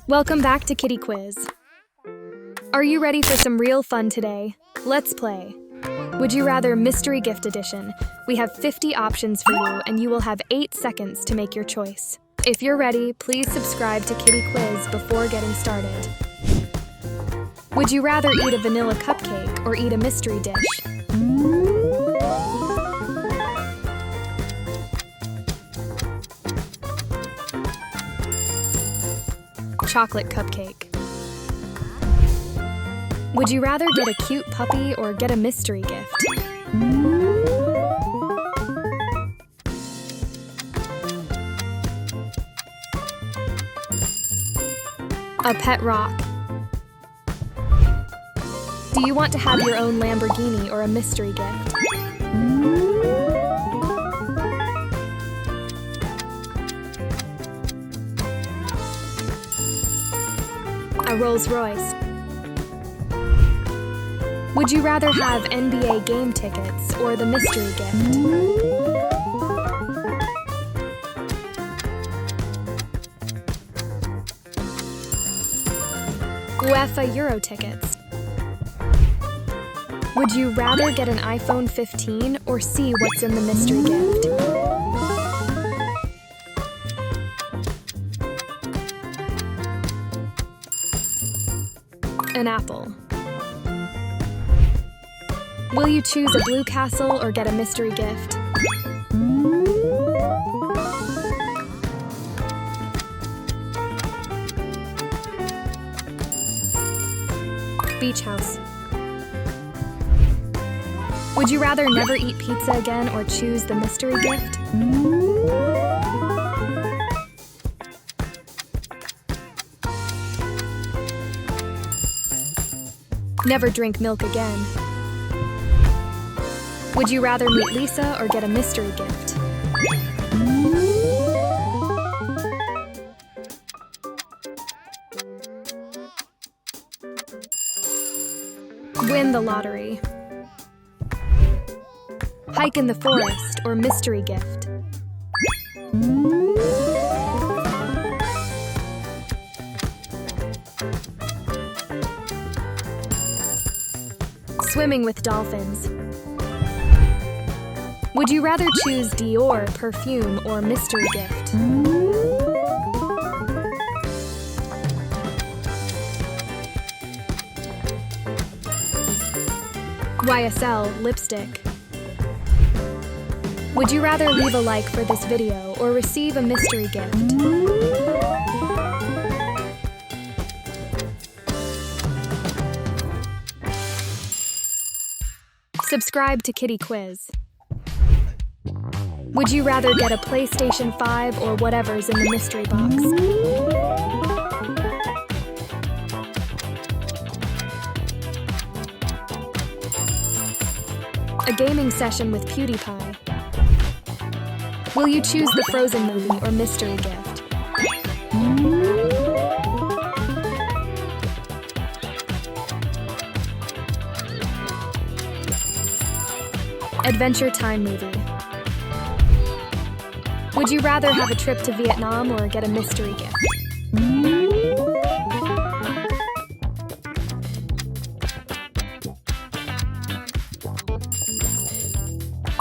Welcome back to Kitty Quiz. Are you ready for some real fun today? Let's play. Would you rather Mystery Gift Edition? We have 50 options for you, and you will have 8 seconds to make your choice. If you're ready, please subscribe to Kitty Quiz before getting started. Would you rather eat a vanilla cupcake or eat a mystery dish? Chocolate cupcake. Would you rather get a cute puppy or get a mystery gift? A pet rock. Do you want to have your own Lamborghini or a mystery gift? A Rolls Royce. Would you rather have NBA game tickets or the mystery gift? UEFA Euro tickets. Would you rather get an iPhone 15 or see what's in the mystery gift? An apple. Will you choose a blue castle or get a mystery gift? Beach house. Would you rather never eat pizza again or choose the mystery gift? Never drink milk again. Would you rather meet Lisa or get a mystery gift? Win the lottery. Hike in the forest or mystery gift? Swimming with dolphins. Would you rather choose Dior perfume or mystery gift? YSL lipstick. Would you rather leave a like for this video or receive a mystery gift? Subscribe to Kitty Quiz. Would you rather get a PlayStation 5 or whatever's in the mystery box? A gaming session with PewDiePie. Will you choose the Frozen movie or mystery gift? Adventure Time movie. Would you rather have a trip to Vietnam or get a mystery gift?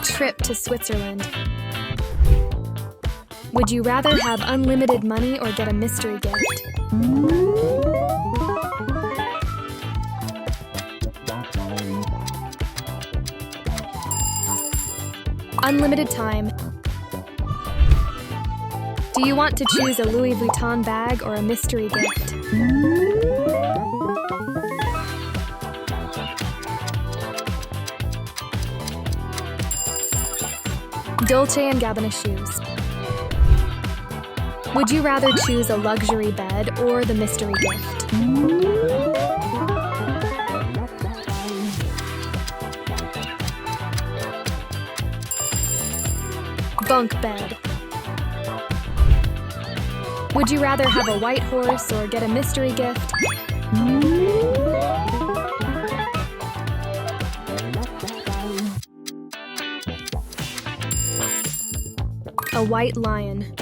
Trip to Switzerland. Would you rather have unlimited money or get a mystery gift? Unlimited time. Do you want to choose a Louis Vuitton bag or a mystery gift? Dolce & Gabbana shoes. Would you rather choose a luxury bed or the mystery gift? Bunk bed. Would you rather have a white horse or get a mystery gift? A white lion.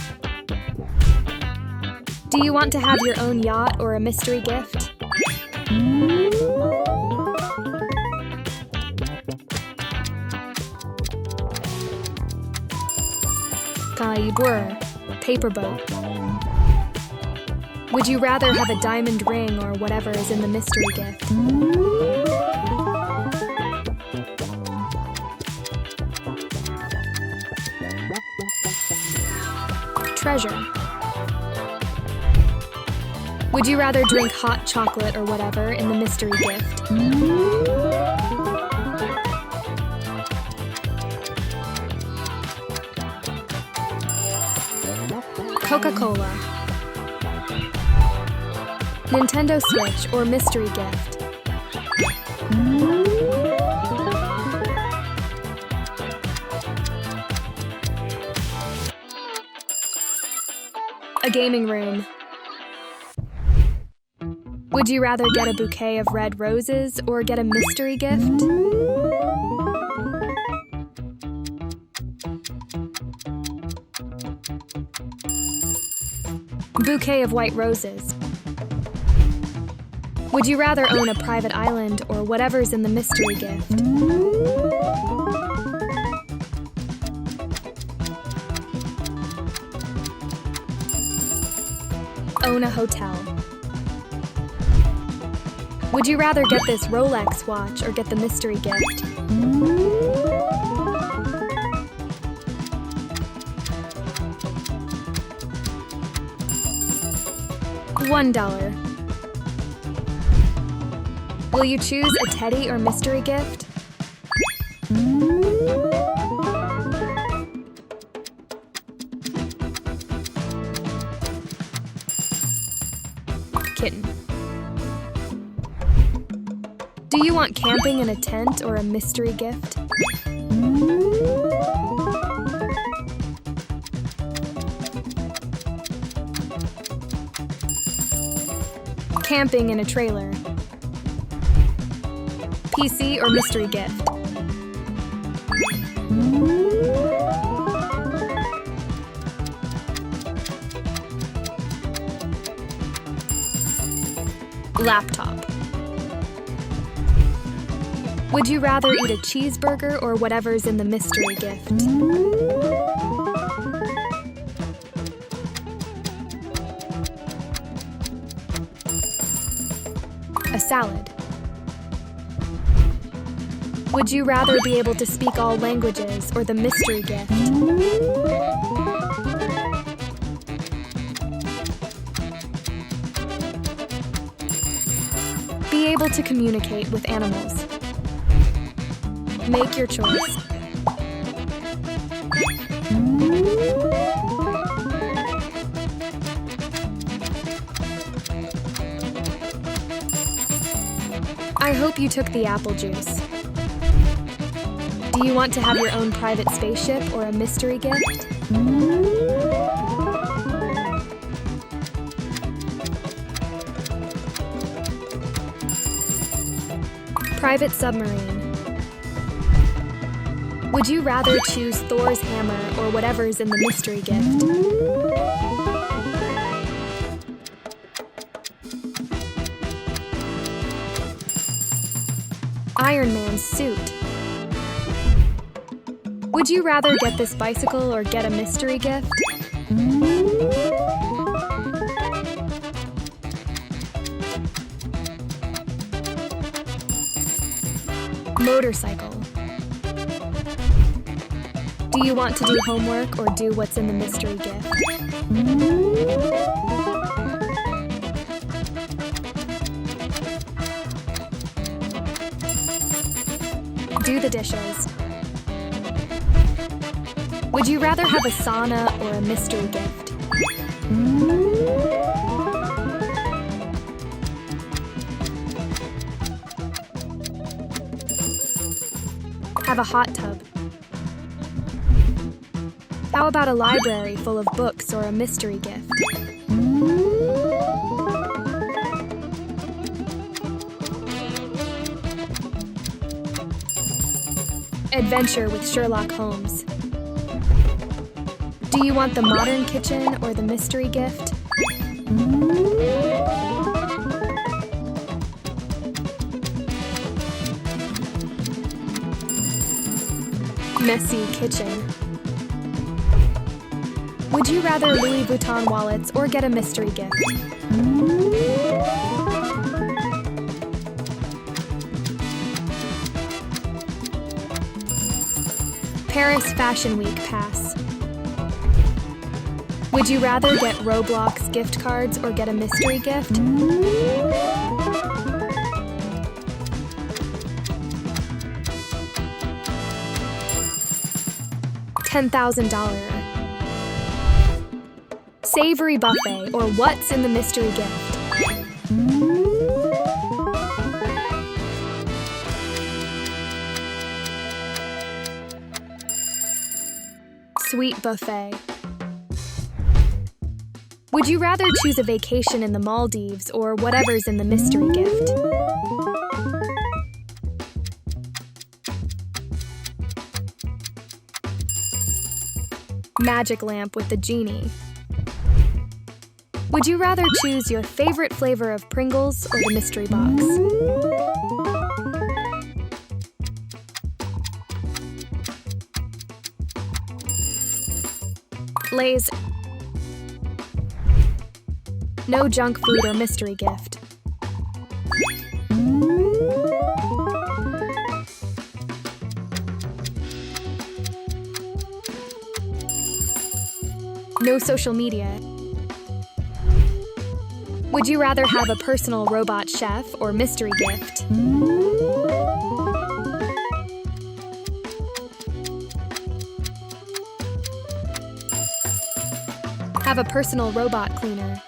Do you want to have your own yacht or a mystery gift? Kaibur, paper boat. Would you rather have a diamond ring or whatever is in the mystery gift? Treasure. Would you rather drink hot chocolate or whatever in the mystery gift? Coca-Cola. Nintendo Switch or mystery gift? A gaming room. Would you rather get a bouquet of red roses or get a mystery gift? Bouquet of white roses. Would you rather own a private island or whatever's in the mystery gift? Own a hotel. Would you rather get this Rolex watch or get the mystery gift? $1. Will you choose a teddy or mystery gift? Kitten. Do you want camping in a tent or a mystery gift? Camping in a trailer. PC or mystery gift? Laptop. Would you rather eat a cheeseburger or whatever's in the mystery gift? A salad. Would you rather be able to speak all languages or the mystery gift? Be able to communicate with animals. Make your choice. I hope you took the apple juice. Do you want to have your own private spaceship or a mystery gift? Private submarine. Would you rather choose Thor's hammer or whatever's in the mystery gift? Iron Man's suit. Would you rather get this bicycle or get a mystery gift? Motorcycle. Do you want to do homework or do what's in the mystery gift? Do the dishes. Would you rather have a sauna or a mystery gift? Have a hot tub. How about a library full of books or a mystery gift? Adventure with Sherlock Holmes. Do you want the modern kitchen or the mystery gift? Messy kitchen. Would you rather Louis Vuitton wallets or get a mystery gift? Paris Fashion Week pass. Would you rather get Roblox gift cards or get a mystery gift? $10,000. Savory buffet or what's in the mystery gift? Sweet buffet. Would you rather choose a vacation in the Maldives or whatever's in the mystery gift? Magic lamp with the genie. Would you rather choose your favorite flavor of Pringles or the mystery box? Lay's. No junk food or mystery gift. No social media. Would you rather have a personal robot chef or mystery gift? Have a personal robot cleaner.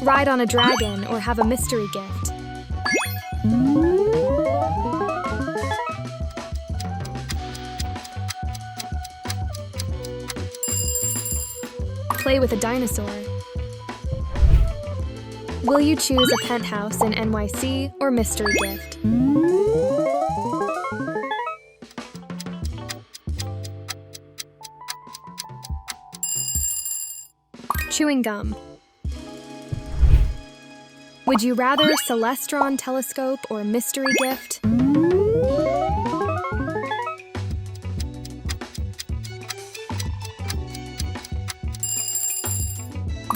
Ride on a dragon or have a mystery gift. Play with a dinosaur. Will you choose a penthouse in NYC or mystery gift? Chewing gum. Would you rather Celestron telescope or mystery gift?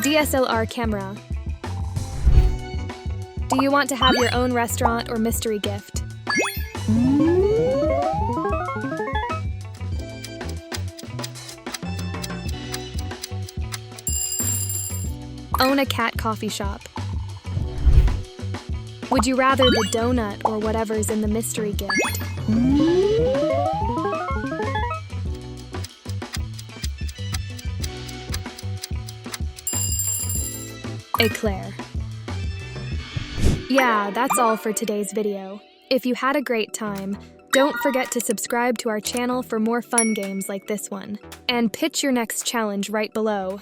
DSLR camera. Do you want to have your own restaurant or mystery gift? Own a cat coffee shop. Would you rather the donut or whatever's in the mystery gift? Eclair. Yeah, that's all for today's video. If you had a great time, don't forget to subscribe to our channel for more fun games like this one. And pitch your next challenge right below.